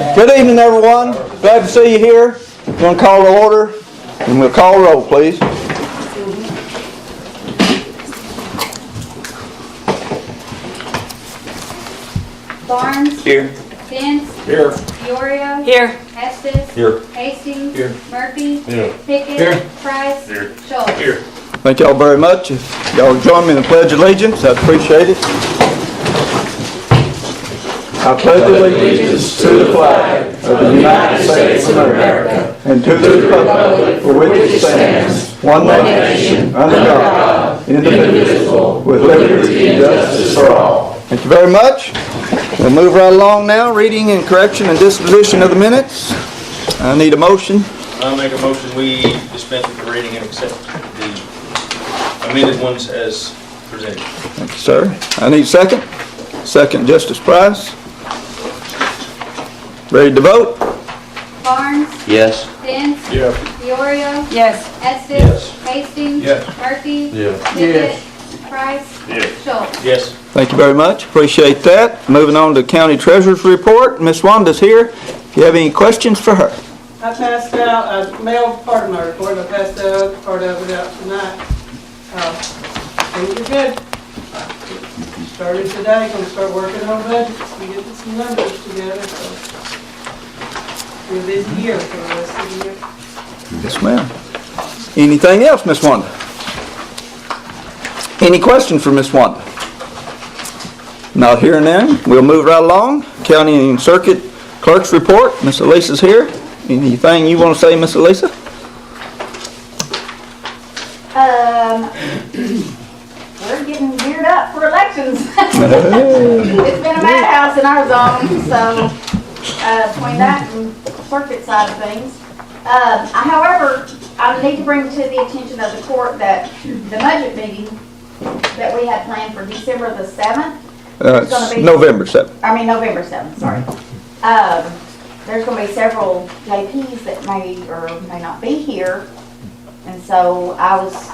Good evening, everyone. Glad to see you here. We're going to call to order, and we'll call roll, please. Barnes. Here. Vince. Here. Peoria. Here. Estes. Here. Hastings. Here. Murphy. Here. Pickett. Here. Price. Here. Schultz. Here. Thank y'all very much. If y'all join me in the Pledge of Allegiance, I'd appreciate it. I pledge allegiance to the flag of the United States of America and to the republic for which it stands, one nation, under God, indivisible, with liberty and justice for all. Thank you very much. We'll move right along now. Reading and correction and disposition of the minutes. I need a motion. I'll make a motion we dispense with the reading and accept the amended ones as presented. Thank you, sir. I need a second. Second, Justice Price. Ready to vote? Barnes. Yes. Vince. Yes. Peoria. Yes. Estes. Yes. Hastings. Yes. Murphy. Yes. Pickett. Price. Yes. Schultz. Yes. Thank you very much. Appreciate that. Moving on to County Treasurer's Report. Miss Wanda's here. If you have any questions for her. I passed out, I mailed part of my report, I passed out part of it out tonight. Things are good. Started today, gonna start working on budgets and getting some numbers together, so. Be a busy year for the rest of the year. Yes, ma'am. Anything else, Miss Wanda? Any questions for Miss Wanda? Not here now. We'll move right along. County and Circuit Clerk's Report. Miss Elisa's here. Anything you want to say, Miss Elisa? We're getting geared up for elections. It's been a madhouse in our zone, so between that and circuit side of things. However, I need to bring to the attention of the court that the budget meeting that we had planned for December the 7th. It's November 7th. I mean November 7th, sorry. There's going to be several JPs that may or may not be here. And so I was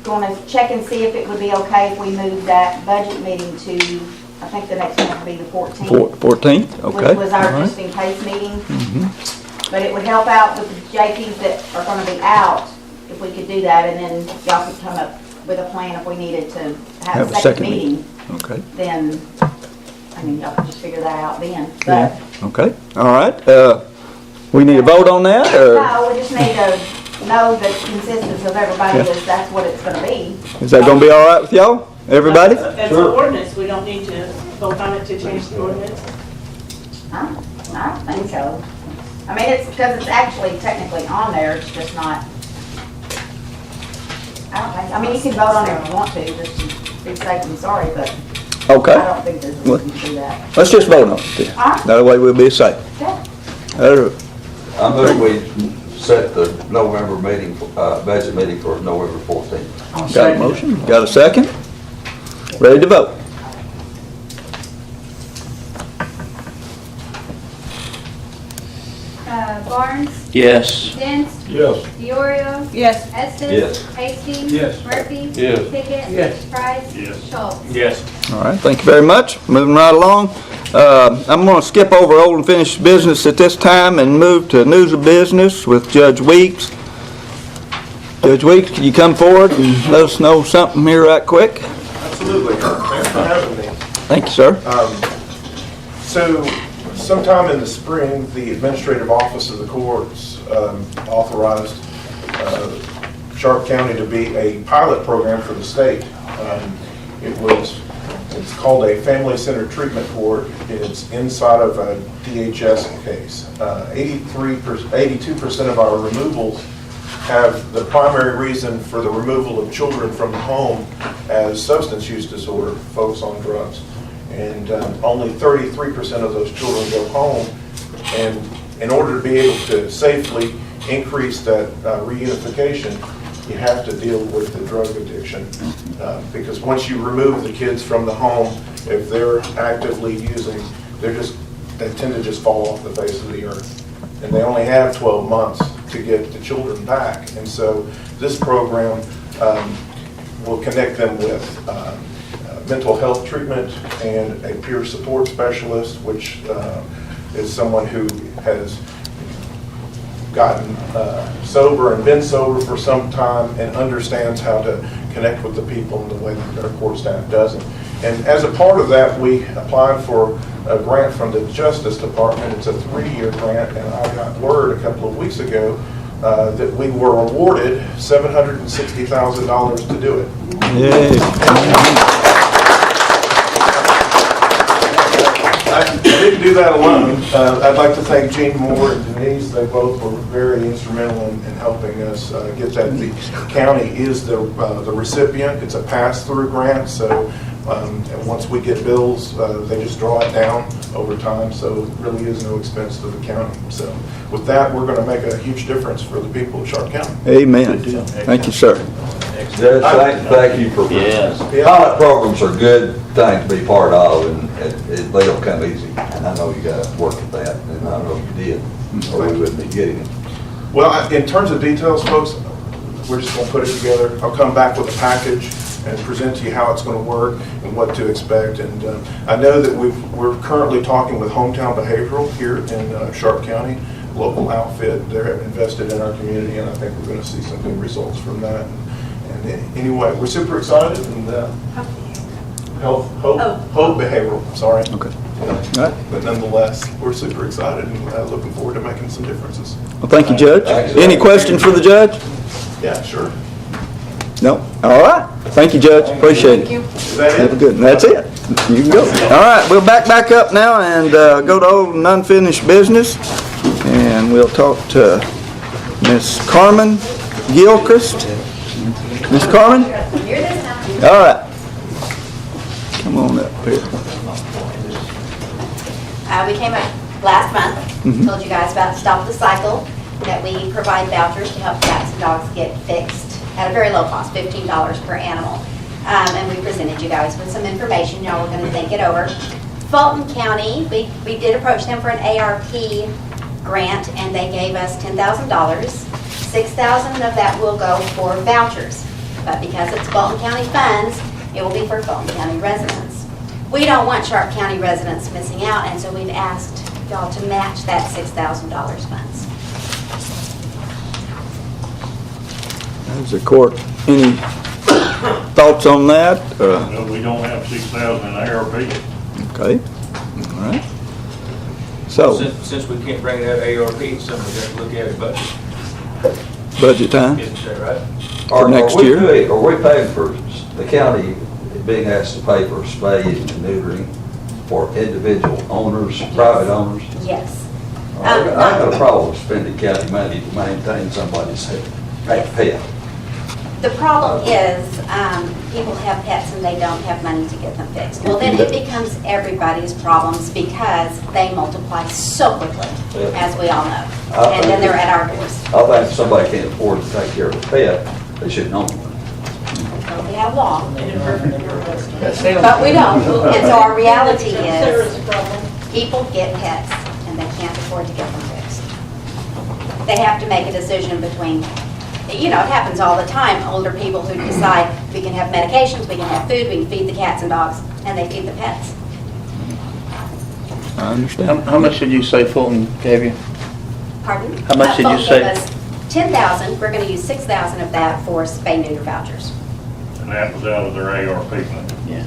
going to check and see if it would be okay if we moved that budget meeting to, I think the next one would be the 14th. 14th, okay. Which was our All right. just in case meeting. But it would help out with the JPs that are going to be out if we could do that. And then y'all could come up with a plan if we needed to have a second meeting. Okay. Then, I mean, y'all could just figure that out then. But Yeah. Okay. All right. We need a vote on that? Or no, we just need to know the consensus of everybody that that's what it's going to be. is that going to be all right with y'all? Everybody? It's an ordinance, we don't need to vote on it to change the ordinance. I don't think so. I mean, it's because it's actually technically on there, it's just not. I mean, you can vote on it if you want to, just to be safe and sorry, but Okay. I don't think there's a reason to do that. Let's just vote on it then. That way we'll be safe. Okay. I move we set the November meeting, budget meeting for November 14th. Got a motion? Got a second? Ready to vote? Barnes. Yes. Vince. Yes. Peoria. Yes. Estes. Yes. Hastings. Yes. Murphy. Yes. Pickett. Yes. Price. Yes. Schultz. Yes. All right, thank you very much. Moving right along. I'm going to skip over old and finished business at this time and move to news of business with Judge Weeks. Judge Weeks, can you come forward and let us know something here right quick? Absolutely. Thanks for having me. Thank you, sir. So, sometime in the spring, the Administrative Office of the Courts authorized Sharp County to be a pilot program for the state. It's called a Family-Centered Treatment Court. It's inside of a DHS case. 82% of our removals have the primary reason for the removal of children from the home as substance use disorder, folks on drugs. And only 33% of those children go home. And in order to be able to safely increase that reunification, you have to deal with the drug addiction. Because once you remove the kids from the home, if they're actively using, they tend to just fall off the face of the earth. And they only have 12 months to get the children back. And so this program will connect them with mental health treatment and a peer support specialist, which is someone who has gotten sober and been sober for some time and understands how to connect with the people in the way that our court staff doesn't. And as a part of that, we applied for a grant from the Justice Department. It's a 3-year grant, and I got word a couple of weeks ago that we were awarded $760,000 to do it. I didn't do that alone. I'd like to thank Gene Moore and Denise. They both were very instrumental in helping us get that. The county is the recipient. It's a pass-through grant, so and once we get bills, they just draw it down over time, so it really is no expense to the county. So with that, we're going to make a huge difference for the people of Sharp County. Amen. Thank you, sir. Judge, thank you for, pilot programs are good thing to be part of, and they don't come easy. And I know you got to work at that, and I know you did, or we wouldn't be getting it. Well, in terms of details, folks, we're just going to put it together. I'll come back with a package and present to you how it's going to work and what to expect. And I know that we're currently talking with Hometown Behavioral here in Sharp County, local outfit. They're invested in our community, and I think we're going to see some good results from that. And anyway, we're super excited, and Hope Behavioral, sorry. Okay. All right. But nonetheless, we're super excited and looking forward to making some differences. Well, thank you, Judge. Any questions for the judge? Yeah, sure. No? All right. Thank you, Judge. Appreciate it. Is that Have a it? good one. That's it. You can go. All right, we'll back up now and go to old and unfinished business. And we'll talk to Miss Carmen Gilchrist. Miss Carmen? Here this time. All right. Come on up here. We came up last month, told you guys about Stop the Cycle, that we provide vouchers to help cats and dogs get fixed at a very low cost, $15 per animal. And we presented you guys with some information. Y'all were going to think it over. Fulton County, we did approach them for an ARP grant, and they gave us $10,000. $6,000 of that will go for vouchers. But because it's Fulton County funds, it will be for Fulton County residents. We don't want Sharp County residents missing out, and so we've asked y'all to match that $6,000 funds. How's the court? Any thoughts on that? No, we don't have 6,000 in ARP. Okay. All right. So, Since we can't bring that ARP, somebody's got to look at it, budget time? isn't that right? For next year? Are we paying for the county being asked to pay for spay and neutering for individual owners, private owners? Yes. I ain't got a problem with spending county money to maintain somebody's pet. The problem is, people have pets and they don't have money to get them fixed. Well, then it becomes everybody's problems because they multiply so quickly, as we all know. And then they're at our doors. I think if somebody can't afford to take care of a pet, they shouldn't own one. So we have law. But we don't. And so our reality is, people get pets and they can't afford to get them fixed. They have to make a decision between, you know, it happens all the time, older people who decide we can have medications, we can have food, we can feed the cats and dogs, and they feed the pets. I understand. How much did you say Fulton gave you? Pardon? How much did you Fulton say? gave us $10,000, we're gonna use $6,000 of that for spay neuter vouchers. And that was out of their ARP money. Yeah.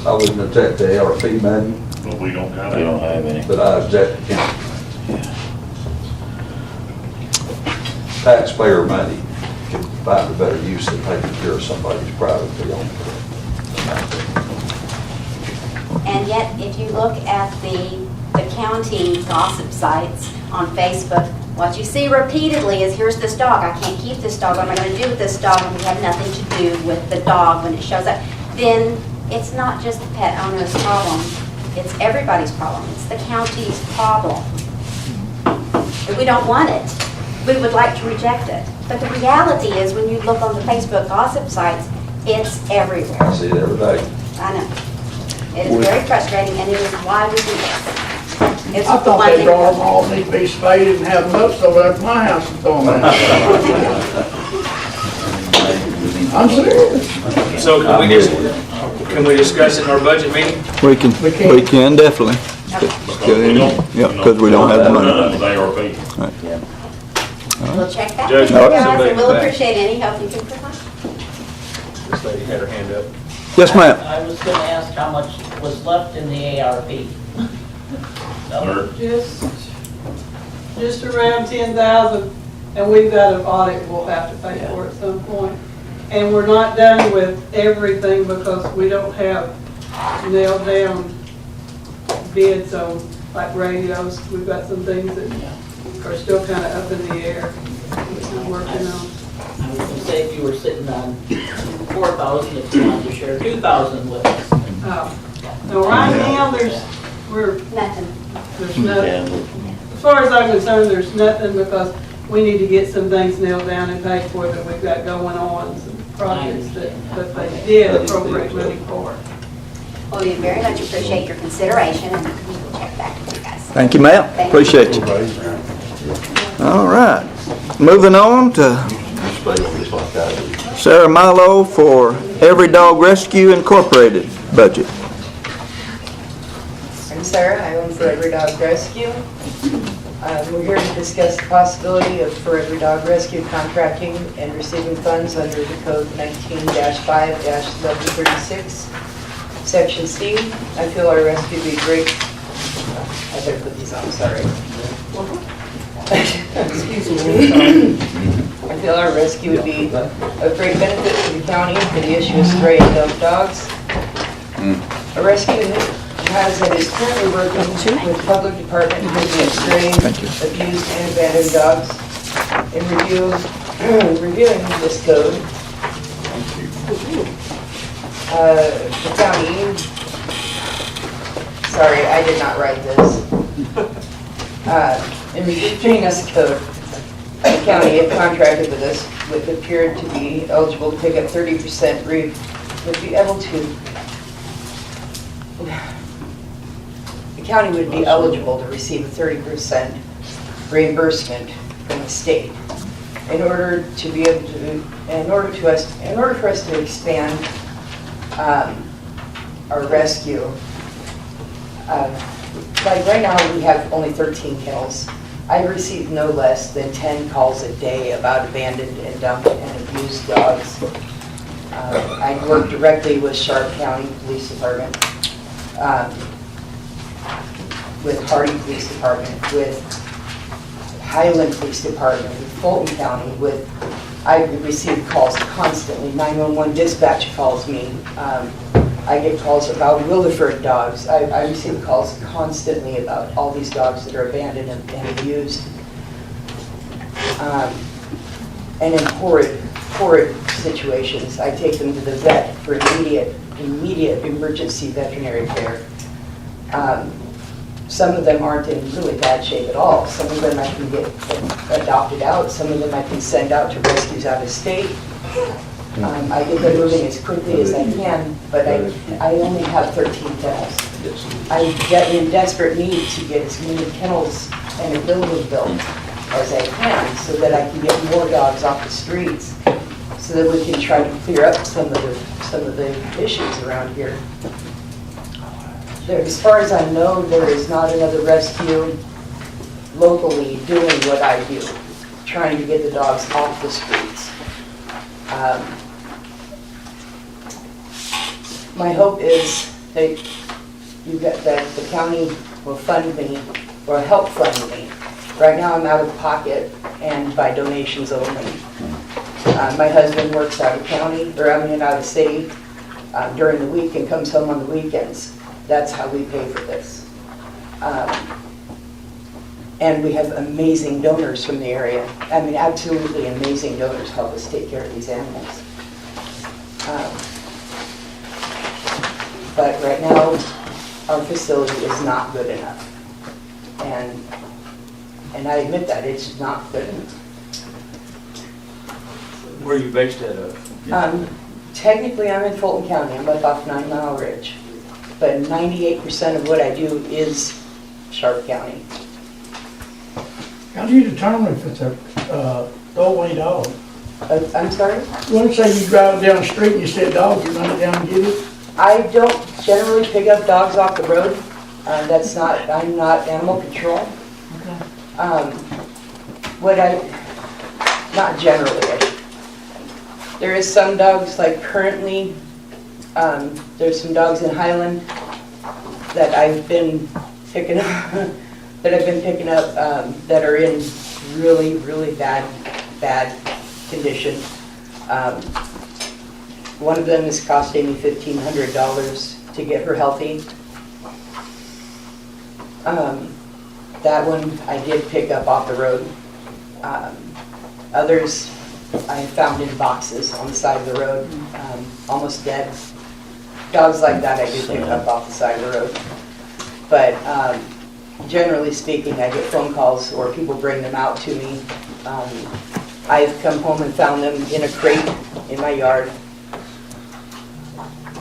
I wouldn't object to ARP money, But we don't have We don't any. have any. but I object to county. Yeah. Taxpayer money can find a better use than taking care of somebody's privately owned pet. And yet, if you look at the county gossip sites on Facebook, what you see repeatedly is, here's this dog, I can't keep this dog, what am I going to do with this dog? And we have nothing to do with the dog when it shows up. Then it's not just the pet owner's problem, it's everybody's problem. It's the county's problem. We don't want it. We would like to reject it. But the reality is, when you look on the Facebook gossip sites, it's everywhere. I see it every day. I know. It is very frustrating, and it is why we do this. It's I the thought one they thing. all need to be spayed and have nuts over at my house and throw them out. I'm serious. So can we Can we discuss it in our budget meeting? We can definitely. Yeah, because we don't have the money. None of the ARP. We'll check that. Judge, Guys, somebody and we'll back. appreciate any help you can provide. This lady had her hand up. Yes, ma'am. I was gonna ask how much was left in the ARP. Sir, Just around 10,000, and we've got an audit we'll have to pay for at some point. And we're not done with everything because we don't have nailed down bids on, like radios. We've got some things that are still kind of up in the air, we're working on. I was gonna say if you were sitting on 4,000, if you wanted to share 2,000 with us. Now, right now, there's Nothing. nothing. As far as I'm concerned, there's nothing because we need to get some things nailed down and paid for that we've got going on, some projects that they did appropriate money for. Well, we very much appreciate your consideration, and we'll check back with you guys. Thank you, ma'am. Thank you. Appreciate you. All right. Moving on to Sarah Milo for Every Dog Rescue Incorporated budget. I'm Sarah, I own For Every Dog Rescue. We're here to discuss the possibility of For Every Dog Rescue contracting and receiving funds under the code 19-5-1136, section C. I feel our rescue would be great. I better put these on, sorry. Excuse me. I feel our rescue would be of great benefit to the county for the issue of stray and dump dogs. A rescue has and is currently working with public department looking at stray, abused, and abandoned dogs. In reviewing this code, the county, sorry, I did not write this. In reviewing this code, the county had contracted with us, which appeared to be eligible to pick up 30%, would be able to, the county would be eligible to receive a 30% reimbursement from the state. In order to be able to, in order for us to expand our rescue, like right now we have only 13 kennels. I receive no less than 10 calls a day about abandoned and dumped and abused dogs. I work directly with Sharp County Police Department, with Hardy Police Department, with Highland Police Department, with Fulton County, I receive calls constantly. 911 dispatch calls me. I get calls about Williford dogs. I receive calls constantly about all these dogs that are abandoned and abused. And in horrid situations, I take them to the vet for immediate emergency veterinary care. Some of them aren't in really bad shape at all. Some of them I can get adopted out. Some of them I can send out to rescues out of state. I get them moving as quickly as I can, but I only have 13 kennels. I'm in desperate need to get as many kennels and a building built as I can so that I can get more dogs off the streets so that we can try to clear up some of the issues around here. As far as I know, there is not another rescue locally doing what I do, trying to get the dogs off the streets. My hope is that the county will fund me, or help fund me. Right now I'm out of pocket and by donations only. My husband works out of county, or out of state during the week and comes home on the weekends. That's how we pay for this. And we have amazing donors from the area. I mean, absolutely amazing donors help us take care of these animals. But right now, our facility is not good enough. And I admit that, it's not good enough. Where are you based out of? Technically, I'm in Fulton County. I'm up off 9 Mile Ridge. But 98% of what I do is Sharp County. How do you determine if it's a throwaway dog? I'm sorry? You want to say you drive down the street and you see a dog, you run it down and get it? I don't generally pick up dogs off the road. I'm not animal control. Not generally. There is some dogs, like currently, there's some dogs in Highland that I've been picking up, that are in really, really bad condition. One of them is costing me $1,500 to get her healthy. That one I did pick up off the road. Others I found in boxes on the side of the road, almost dead. Dogs like that I do pick up off the side of the road. But generally speaking, I get phone calls or people bring them out to me. I've come home and found them in a crate in my yard.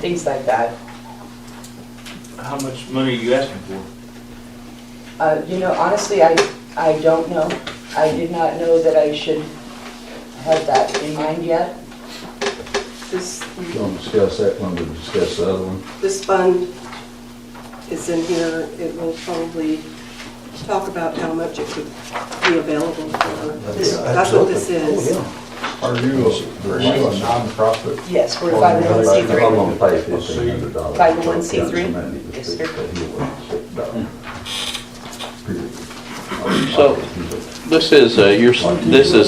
Things like that. How much money are you asking for? Honestly, I don't know. I did not know that I should have that in mind yet. Don't discuss that one, to discuss the other one. This fund is in here. It will probably talk about how much it could be available for. That's what this is. Are you a non-profit? Yes, we're a 501c3. I'm gonna pay $1,500. 501c3? Yes, sir. So, this is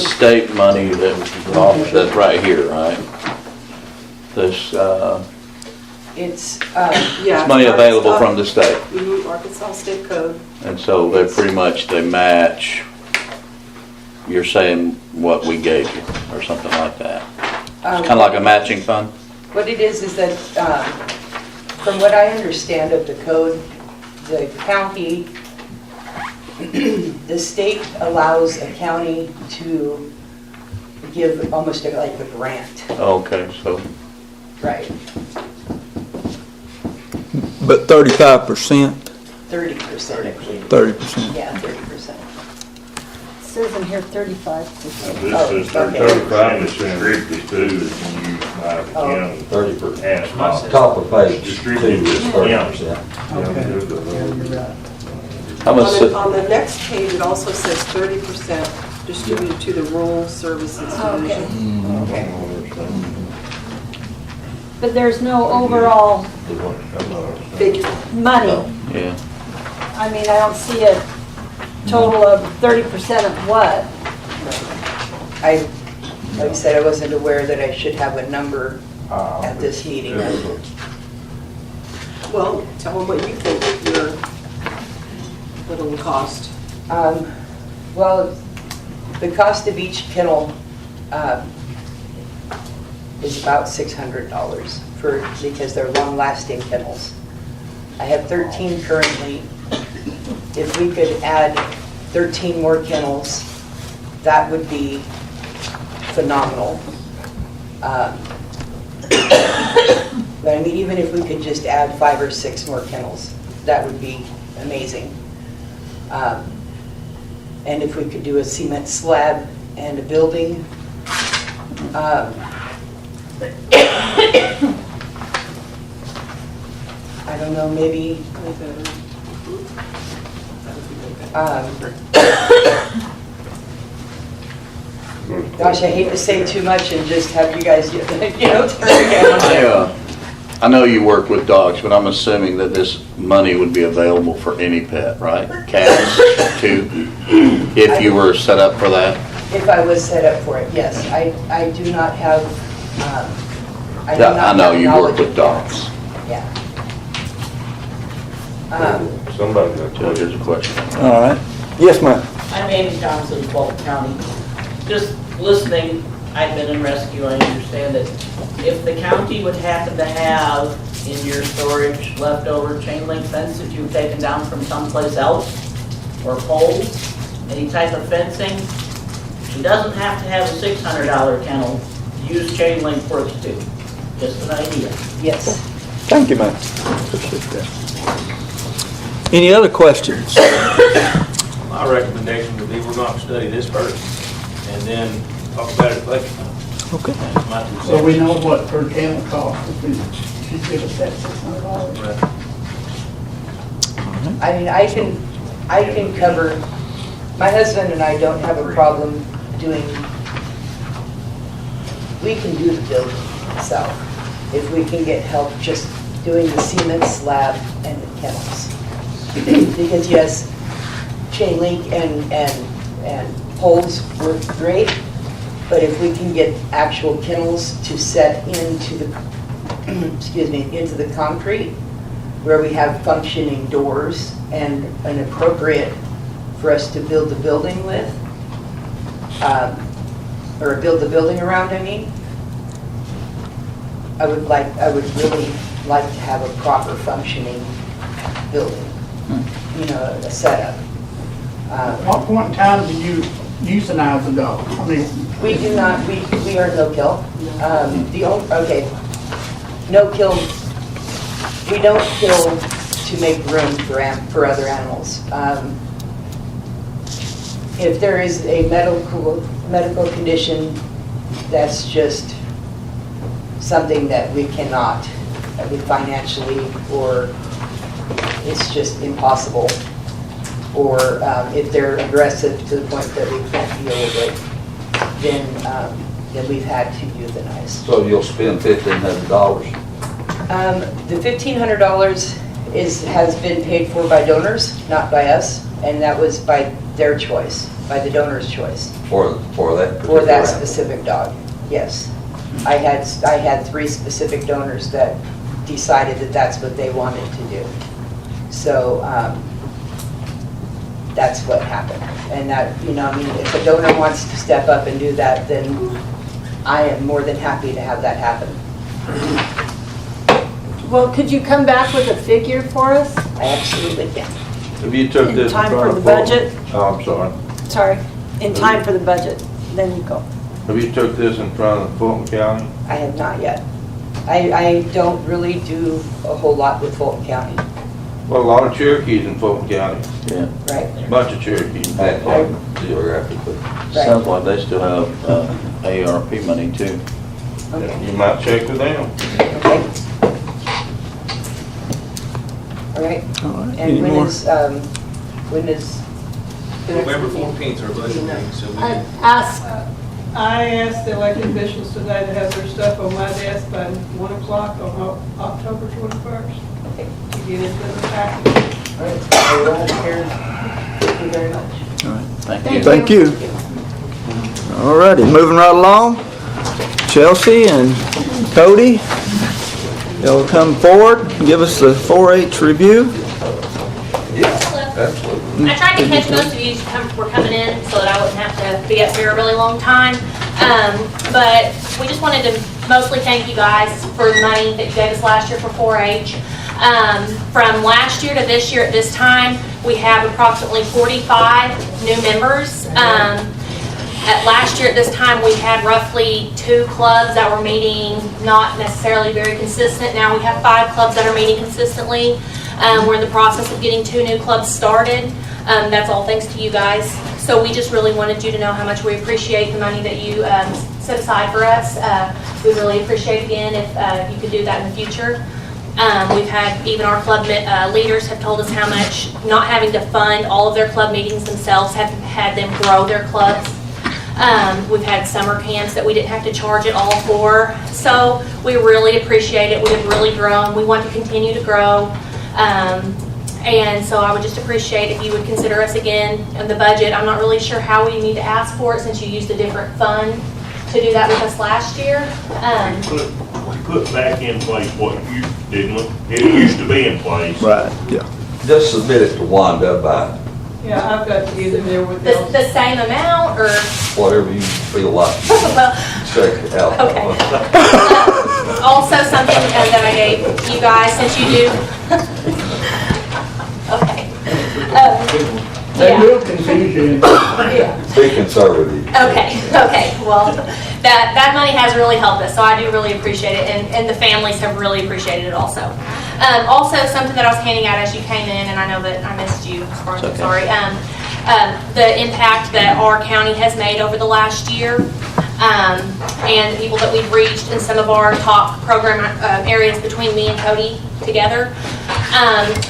state money that's right here, right? This, It's, it's money available from the state. Arkansas State Code. And so they pretty much, they match, you're saying what we gave you, or something like that. It's kind of like a matching fund? what it is that, from what I understand of the code, the county, the state allows a county to give almost like a grant. Okay, so. Right. But 35%, 30%. 30%. Yeah, 30%. Says in here 35%. This says 35% restricted to when you buy the county. 30%. Top of page, Distributed is to 30%. How much? On the next page, it also says 30% distributed to the Rural Services Division. Okay. But there's no overall Figure. money. Yeah. I mean, I don't see a total of 30% of what. Like I said, I wasn't aware that I should have a number at this meeting. Well, tell them what you think what it'll cost. Well, the cost of each kennel is about $600 because they're long-lasting kennels. I have 13 currently. If we could add 13 more kennels, that would be phenomenal. But I mean, even if we could just add 5 or 6 more kennels, that would be amazing. And if we could do a cement slab and a building, I don't know, maybe, gosh, I hate to say too much and just have you guys, turn again. I know you work with dogs, but I'm assuming that this money would be available for any pet, right? Cats, too, if you were set up for that? If I was set up for it, yes. I do not have, I know you work with dogs. Yeah. Somebody got So here's a question. All right. Yes, ma'am. I'm Amy Johnson, Fulton County. Just listening, I've been in rescue, I understand that if the county would happen to have in your storage leftover chain link fence that you've taken down from someplace else, or poles, any type of fencing, he doesn't have to have a $600 kennel. Use chain link works too. Just an idea. Yes. Thank you, ma'am. Appreciate that. Any other questions? My recommendation would be we're going to study this first and then talk about it later. Okay. So we know what per kennel cost would be. She's give us that $600. I mean, I can cover, my husband and I don't have a problem doing, we can do the building itself. If we can get help just doing the cement slab and the kennels. Because yes, chain link and poles work great, but if we can get actual kennels to set into the, excuse me, into the concrete, where we have functioning doors and an appropriate for us to build the building with, or build the building around, I mean, I would really like to have a proper functioning building, you know, a setup. At what point in time do you euthanize the dog? I mean, We do not, we are no-kill. Okay, no-kill, we don't kill to make room for other animals. If there is a medical condition, that's just something that we cannot, financially, or it's just impossible. Or if they're aggressive to the point that we can't deal with it, then we've had to euthanize. So you'll spend $1,500? The $1,500 has been paid for by donors, not by us, and that was by their choice, by the donor's choice. For that particular For that animal? specific dog, yes. I had 3 specific donors that decided that that's what they wanted to do. So that's what happened. And that, you know, I mean, if a donor wants to step up and do that, then I am more than happy to have that happen. Well, could you come back with a figure for us? I absolutely can. If you took this in Time front for of the budget? Oh, I'm sorry. Sorry, in time for the budget, then you go. Have you took this in front of Fulton County? I have not yet. I don't really do a whole lot with Fulton County, Well, a lot of Cherokees in Fulton County, Yeah. right? bunch of Cherokees. That's like geographically. Sounds like they still have ARP money too. Okay. You might check with them. Okay. All right. And when is? November 14th, our budget meeting, so we can Ask, I asked the elected officials today to have their stuff on my desk by 1 o'clock on October 21st. Okay. To get into the package. All right. I will have here. Thank you very much. Thank you. Thank you. All righty, moving right along. Chelsea and Cody, y'all come forward and give us the 4-H review. Absolutely. I tried to catch most of you who were coming in so that I wouldn't have to be up here a really long time. But we just wanted to mostly thank you guys for the money that you gave us last year for 4-H. From last year to this year at this time, we have approximately 45 new members. At last year at this time, we had roughly 2 clubs that were meeting not necessarily very consistent. Now we have 5 clubs that are meeting consistently. We're in the process of getting 2 new clubs started. That's all thanks to you guys. So we just really wanted you to know how much we appreciate the money that you set aside for us. We really appreciate it again if you could do that in the future. We've had, even our club leaders have told us how much not having to fund all of their club meetings themselves have had them grow their clubs. We've had summer camps that we didn't have to charge at all for. So we really appreciate it. We have really grown. We want to continue to grow. And so I would just appreciate if you would consider us again in the budget. I'm not really sure how we need to ask for it since you used a different fund to do that with us last year. We put back in place what you didn't, it used to be in place. Right, yeah. Just submit it to Wanda by Yeah, I've got to get in there with The those. same amount or? whatever you feel like. Well, Check it out. okay. Also something that I gave you guys since you do. Okay. That Yeah. will confuse you. Yeah. Be conservative. Okay, well, that money has really helped us, so I do really appreciate it, and the families have really appreciated it also. Also, something that I was handing out as you came in, and I know that I missed you, I'm sorry, the impact that our county has made over the last year. and the people that we've reached in some of our top program areas between me and Cody together.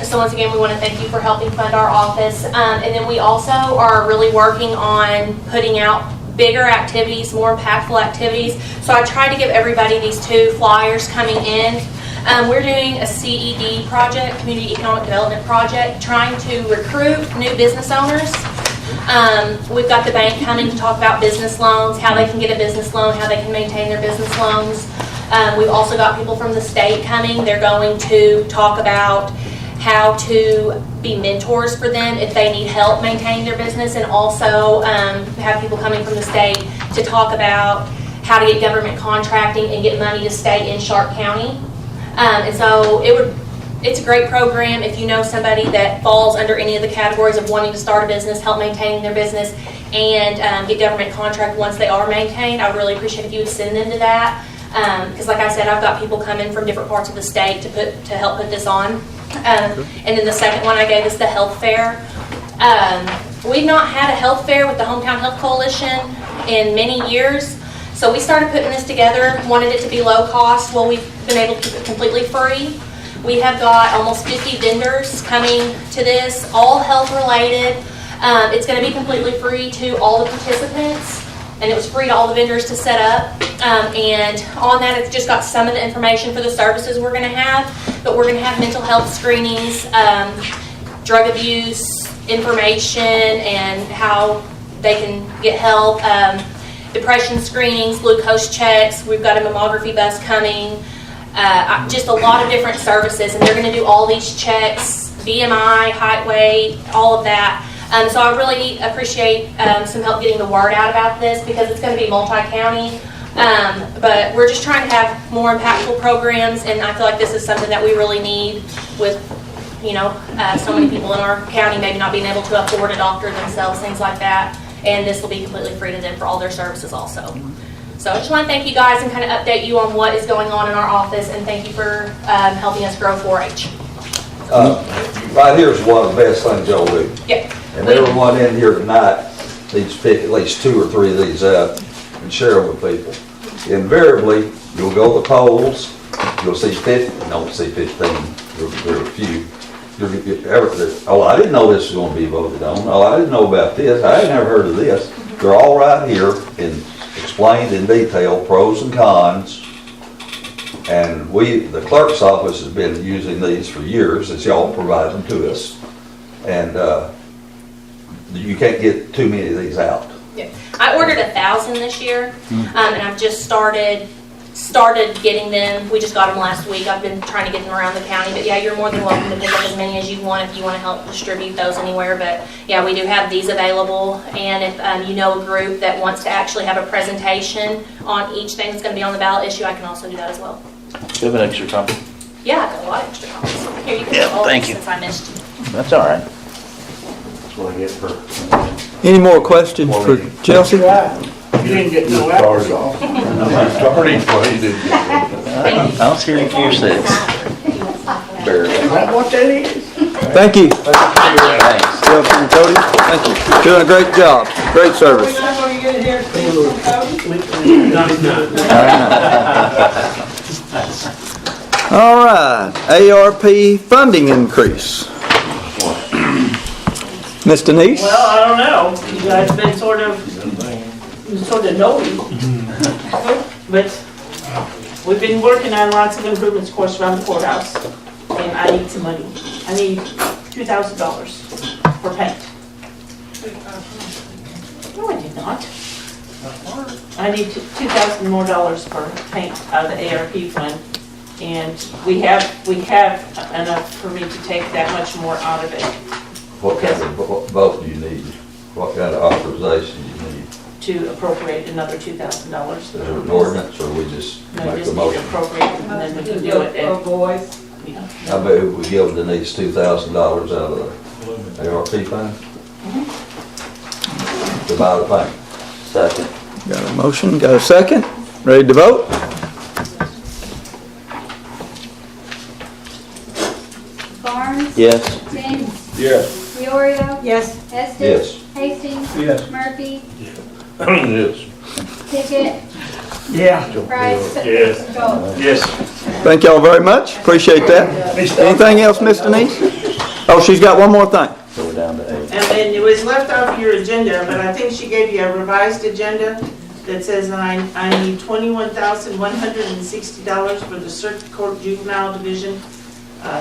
So once again, we want to thank you for helping fund our office. And then we also are really working on putting out bigger activities, more impactful activities. So I tried to give everybody these 2 flyers coming in. We're doing a CED project, Community Economic Development Project, trying to recruit new business owners. We've got the bank coming to talk about business loans, how they can get a business loan, how they can maintain their business loans. We've also got people from the state coming. They're going to talk about how to be mentors for them if they need help maintaining their business, and also have people coming from the state to talk about how to get government contracting and get money to stay in Sharp County. And so it's a great program if you know somebody that falls under any of the categories of wanting to start a business, help maintaining their business, and get government contract once they are maintained. I would really appreciate if you would send them to that. Because like I said, I've got people coming from different parts of the state to help put this on. And then the second one I gave is the health fair. We've not had a health fair with the Hometown Health Coalition in many years. So we started putting this together, wanted it to be low cost. Well, we've been able to keep it completely free. We have got almost 50 vendors coming to this, all health related. It's going to be completely free to all the participants, and it was free to all the vendors to set up. And on that, it's just got some of the information for the services we're going to have, but we're going to have mental health screenings, drug abuse information, and how they can get help, depression screenings, glucose checks. We've got a mammography bus coming. Just a lot of different services, and they're going to do all these checks, BMI, height, weight, all of that. So I really appreciate some help getting the word out about this, because it's going to be multi-county. But we're just trying to have more impactful programs, and I feel like this is something that we really need with, so many people in our county maybe not being able to afford a doctor themselves, things like that. And this will be completely free to them for all their services also. So I just want to thank you guys and kind of update you on what is going on in our office, and thank you for helping us grow 4-H. Right here is one of the best things y'all do. Yep. And everyone in here tonight needs to pick at least 2 or 3 of these up and share them with people. Invariably, you'll go to the polls, you'll see 50, don't see 15, there are a few. Oh, I didn't know this was going to be voted on. Oh, I didn't know about this. I had never heard of this. They're all right here and explained in detail, pros and cons. And the clerk's office has been using these for years, as y'all provide them to us. And you can't get too many of these out. Yeah. I ordered 1,000 this year, and I've just started getting them. We just got them last week. I've been trying to get them around the county, but yeah, you're more than welcome to pick up as many as you want if you want to help distribute those anywhere. But yeah, we do have these available, and if you know a group that wants to actually have a presentation on each thing that's going to be on the ballot issue, I can also do that as well. Do you have an extra copy? Yeah, I've got a lot of extra copies. Here, you can Yeah, all thank you. since I missed you. That's all right. That's what I get for. Any more questions for Chelsea? You didn't get no applesauce. Sorry, well, you did. I was hearing for 6. Barely. Is that what that is? Thank you. Thanks. Chelsea and Cody, thank you. Doing a great job. Great service. We're not going to get in here. All right, ARP funding increase. Ms. Denise? Well, I don't know. You guys been sort of knowing. But we've been working on lots of improvements, of course, around the courthouse. And I need some money. I need $2,000 for paint. No, I did not. I need $2,000 more for paint out of the ARP fund. And we have enough for me to take that much more out of it. What kind of vote do you need? What kind of authorization do you need? To appropriate another $2,000. Is there an ordinance, or we just No, make just the need to motion? appropriate, and then we can do it. Oh, boys. I bet we give Denise $2,000 out of the ARP fund to buy the paint. Second. Got a motion, got a second? Ready to vote? Barnes. Yes. James. Yes. Diorio. Yes. Estes. Yes. Hastings. Yes. Murphy. Yes. Pickett, Yeah. Price. Yes. Schultz. Yes. Thank y'all very much, appreciate that. Anything else, Miss Denise? Oh, she's got one more thing. So we're down to 8. And then it was left off your agenda, but I think she gave you a revised agenda that says I need $21,160 for the Circuit Court Juvenile Division.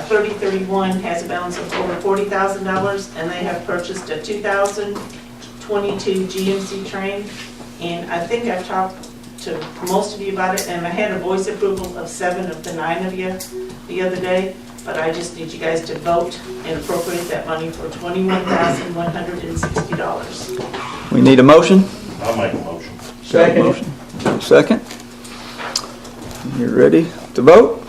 3031 has a balance of over $40,000, and they have purchased a 2022 GMC train. And I think I've talked to most of you about it, and I had a voice approval of 7 of the 9 of you the other day. But I just need you guys to vote and appropriate that money for $21,160. We need a motion? I'll make a motion. Second. Motion. Second. You ready to vote?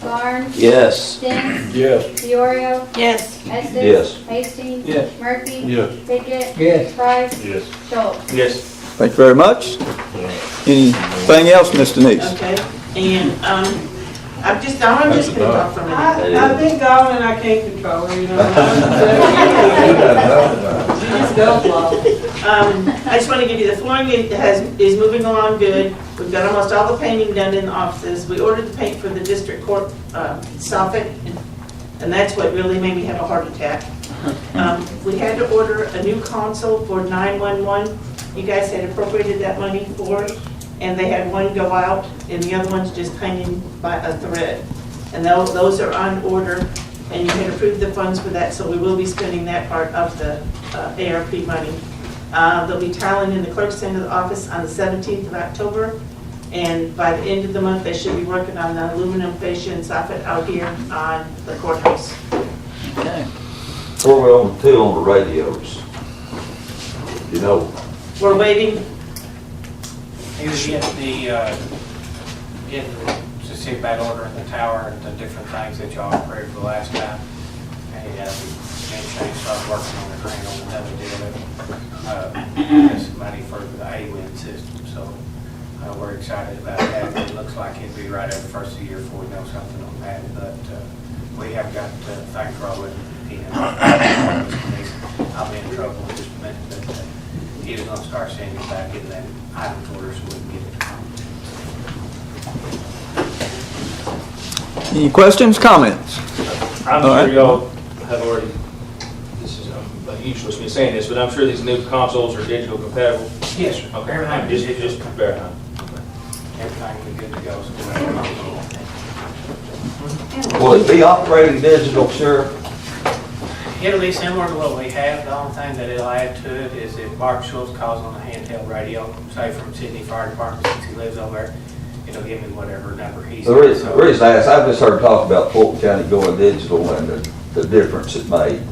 Barnes. Yes. Dents. Yes. Diorio. Yes. Estes. Yes. Hastings. Yes. Murphy. Yes. Pickett. Yes. Price. Yes. Schultz. Yes. Thank you very much. Anything else, Miss Denise? Okay, and I'm just gonna talk for a minute. I've been gone and I can't control her, you know. Just go slow. I just want to give you the flooring is moving along good. We've got almost all the painting done in the offices. We ordered the paint for the district court soffit, and that's what really made me have a heart attack. We had to order a new console for 911. You guys had appropriated that money for it, and they had one go out, and the other one's just hanging by a thread. And those are on order, and you had approved the funds for that, so we will be spending that part of the ARP money. They'll be tiling in the clerk's end of the office on the 17th of October, and by the end of the month, they should be working on the aluminum fascia and soffit out here on the courthouse. Okay. Where we on the radios? You know, We're waiting. He was getting to see about ordering the tower and the different things that y'all approved the last time. And Shane started working on the grant on another deal. That's money for the A-Wind system, so we're excited about that. It looks like it'll be right at the first of the year before we know something on that, but we have got to thank Roland. I'll be in trouble in just a minute, but he was going to start sending back in that items order so we can get it. Any questions, comments? I'm All sure right. y'all have already, this is useless me saying this, but I'm sure these new consoles are digital compatible. Yes, sir. Okay, Everything just is verify. everything will be good to go. will it be operating digital, Sheriff? It'll be similar to what we have. The only thing that it'll add to it is if Mark Schultz calls on a handheld radio, say from Sydney Fire Department, since he lives over there, it'll give me whatever number he's. The reason I asked, I've just heard talk about Fulton County going digital and the difference it made.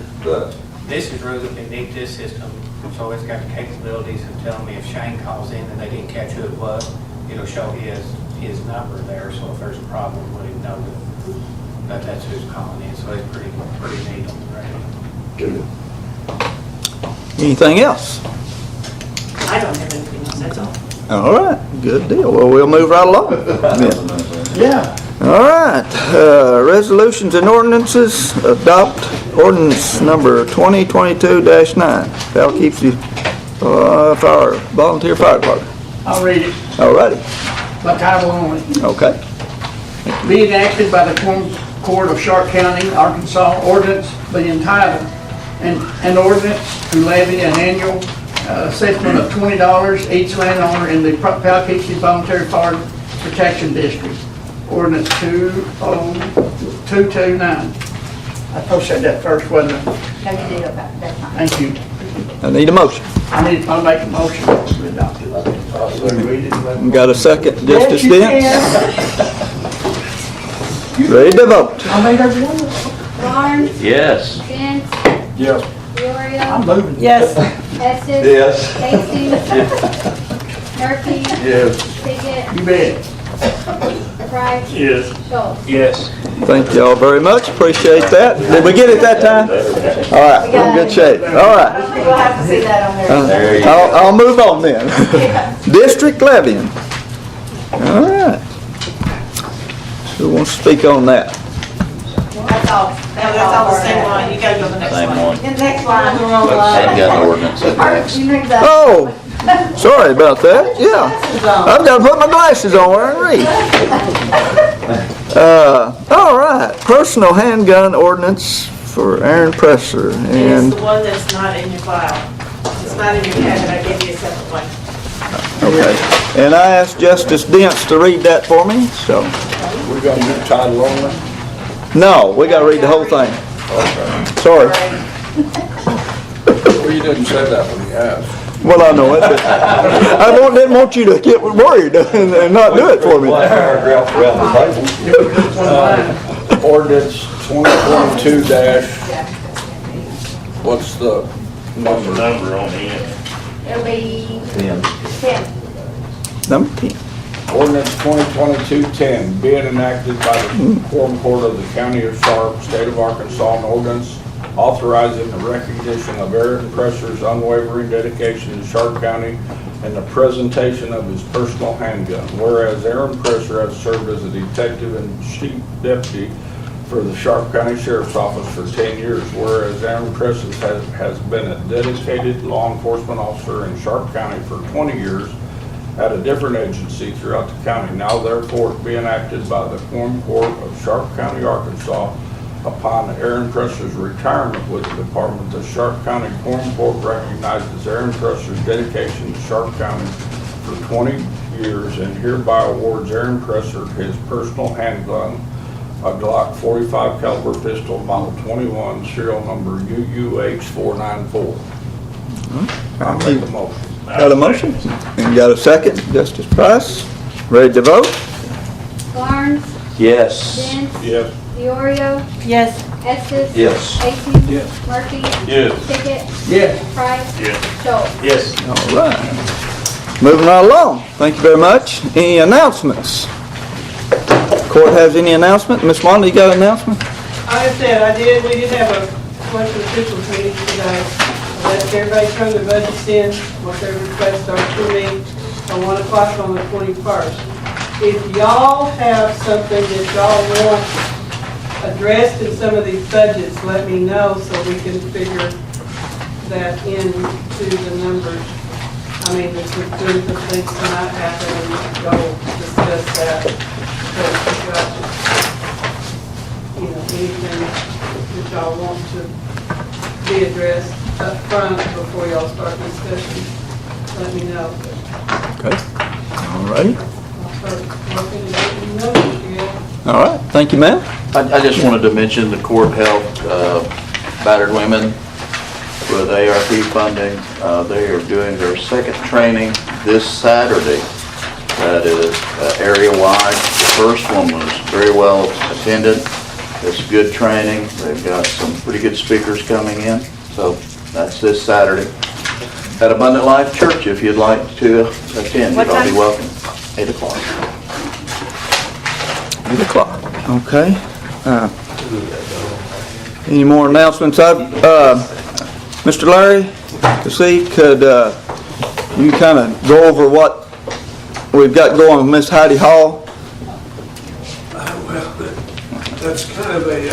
This is really unique, this system, so it's got the capabilities of telling me if Shane calls in and they didn't catch who it was, it'll show his number there, so if there's a problem, we know that that's who's calling in, so it's pretty neat on the radio. Good. Anything else? I don't have anything else, that's all. All right, good deal. Well, we'll move right along. Yeah. All right, resolutions and ordinances, adopt ordinance number 2022-9. That'll keep you, our volunteer fire department. I'll read it All righty, by title only. okay. Be enacted by the Quorum Court of Sharp County, Arkansas, ordinance be entitled, an ordinance to levy an annual assessment of $20 each landowner in the Poughkeepsie Voluntary Fire Protection District. Ordinance 20229. I supposed to say that first, wasn't it? No, you did about that time. Thank you. I need a motion. I'll make a motion to adopt it. Got a second, Justice Yes, you Dents? Ready to vote? I made every one. Barnes. Yes. Dents. Yes. Diorio. I'm moving. Yes. Estes. Yes. Hastings. Murphy. Yes. Pickett. You bet. Price. Yes. Schultz. Yes. Thank y'all very much, appreciate that. Did we get it that time? All right, we're in good shape. All I right. don't think we'll have to see that on there. There you go. I'll move on then. District levying. All right. Who wants to speak on that? That's all. That's all the same line, you gotta go to the next Same line. one. The next line. Ain't got an ordinance in there. You moved up. Oh, Sorry about that, yeah. I've got to put my glasses on where I read. All right, personal handgun ordinance for Aaron Presser, It's and, the one that's not in your file. It's not in your packet, I gave you a separate one. okay. And I asked Justice Dents to read that for me, so. We got a new title only? No, we got to read the whole thing. Sorry. Well, you didn't say that when you asked. Well, I know it, but I didn't want you to get worried and not do it for me. Paragraph around the table. Ordinance 2022 what's the number? Number on the end. It'll be 10. Number 10. Ordinance 2022-10, being enacted by the Quorum Court of the County of Sharp, State of Arkansas, an ordinance authorizing the recognition of Aaron Presser's unwavering dedication to Sharp County and the presentation of his personal handgun. Whereas Aaron Presser has served as a detective and chief deputy for the Sharp County Sheriff's Office for 10 years. Whereas Aaron Presser has been a dedicated law enforcement officer in Sharp County for 20 years at a different agency throughout the county. Now therefore be enacted by the Quorum Court of Sharp County, Arkansas, upon Aaron Presser's retirement with the department, the Sharp County Quorum Court recognizes Aaron Presser's dedication to Sharp County for 20 years and hereby awards Aaron Presser his personal handgun, a Glock 45 caliber pistol, model 21, serial number UUH494. I'll make the motion. Got a motion? And got a second? Justice Price, ready to vote? Barnes, Yes. Dents, Yes. Diorio, Yes. Estes. Yes. Lacy. Yes. Murphy. Yes. Pickett. Yes. Price. Yes. Schultz. Yes. All right. Moving right along. Thank you very much. Any announcements? Court has any announcement? Ms. Wanda, you got an announcement? I said, we did have a bunch of officials meetings today. I let everybody turn their budgets in, what their requests are to me, at 1 o'clock on the 21st. If y'all have something that y'all want addressed in some of these budgets, let me know so we can figure that into the numbers. I mean, if we're doing some things tonight happen and go discuss that. But if you've got, anything that y'all want to be addressed up front before y'all start discussing, let me know. Okay. All righty. I'll start working and getting numbers together. All right. Thank you, ma'am. I just wanted to mention the court helped battered women with ARP funding. They are doing their second training this Saturday. That is area-wide. The first one was very well attended. It's good training. They've got some pretty good speakers coming in. So that's this Saturday at Abundant Life Church. If you'd like to attend, you'd all be welcome. 8 o'clock. 8 o'clock. Okay. Any more announcements? Mr. Larry, could you kind of go over what we've got going with Miss Heidi Hall? Well, that's kind of a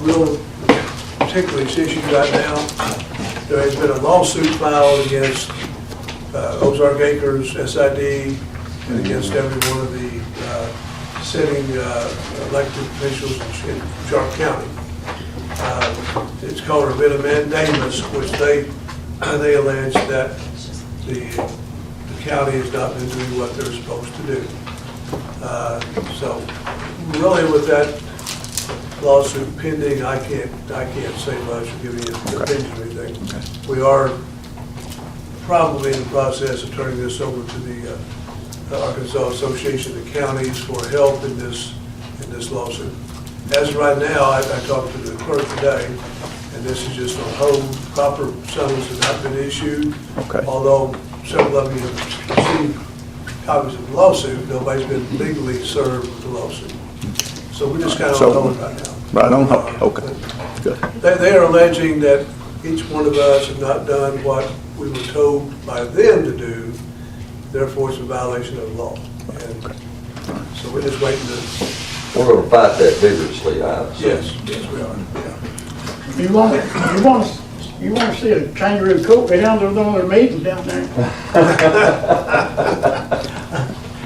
real ticklish issue right now. There has been a lawsuit filed against Ozark Acres, SID, and against every one of the sitting elected officials in Sharp County. It's called a writ of mandamus, which they allege that the county has not been doing what they're supposed to do. So really with that lawsuit pending, I can't say much or give you an opinion or anything. We are probably in the process of turning this over to the Arkansas Association of Counties for help in this lawsuit. As of right now, I talked to the clerk today, and this is just on hold. Proper summons have not been issued. Okay. Although several of you have received copies of the lawsuit, nobody's been legally served with the lawsuit. So we're just kind of on hold right now. Right on hold. Okay. Good. They are alleging that each one of us have not done what we were told by them to do, therefore it's a violation of the law. And so we're just waiting to... We're going to fight that vigorously, I Yes, we are. Yeah. You want You wanna see a kangaroo court, go down to their meeting down there.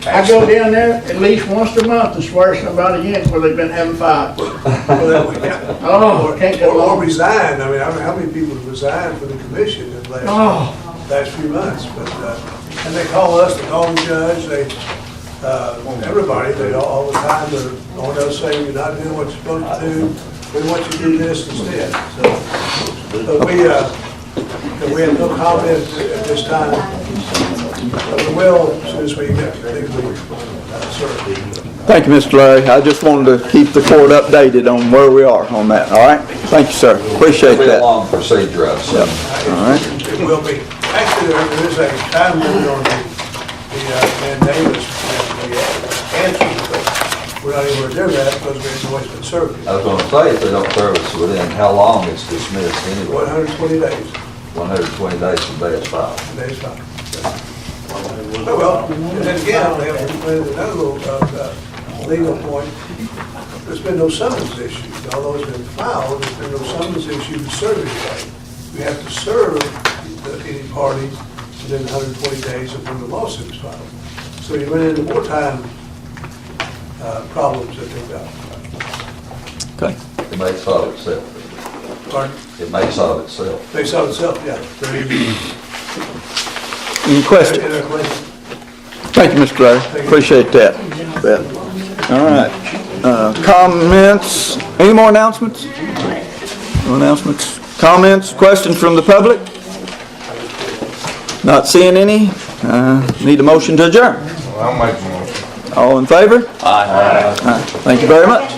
I go down there at least once a month and swear somebody in where they've been having fights. Oh, I can't get Or along. resign, I mean, how many people have resigned from the commission in the last few months? But, and they call us, they call the judge, they, everybody, they all the time, they're on us saying, you're not doing what you're supposed to do, we want you to do this instead. So we have no comment at this time. But we will, as soon as we get legally certified. Thank you, Mr. Larry. I just wanted to keep the court updated on where we are on that, all right? Thank you, sir. Appreciate It'll be a that. long procedure, I'd say. All right. It will be. Actually, there is a time limit on the mandamus and the answers, but we're not able to do that because we've always been served. I was gonna say, if they don't serve us within how long it's dismissed anyway? 120 days. 120 days from day it's filed. Today's fine. Well, and then again, we have another little legal point. There's been no summons issued, although it's been filed, there's been no summons issued to serve anybody. We have to serve any party within 120 days of when the lawsuit is filed. So you run into more time problems that they've got. Okay. It may solve itself. Pardon? It may solve itself. They solve itself, yeah. Very easy. Any questions? Any other questions? Thank you, Mr. Larry. Appreciate that. All right. Comments? Any more announcements? No announcements? Comments? Questions from the public? Not seeing any? Need a motion to adjourn. I'll make a motion. All in favor? Aye. Thank you very much.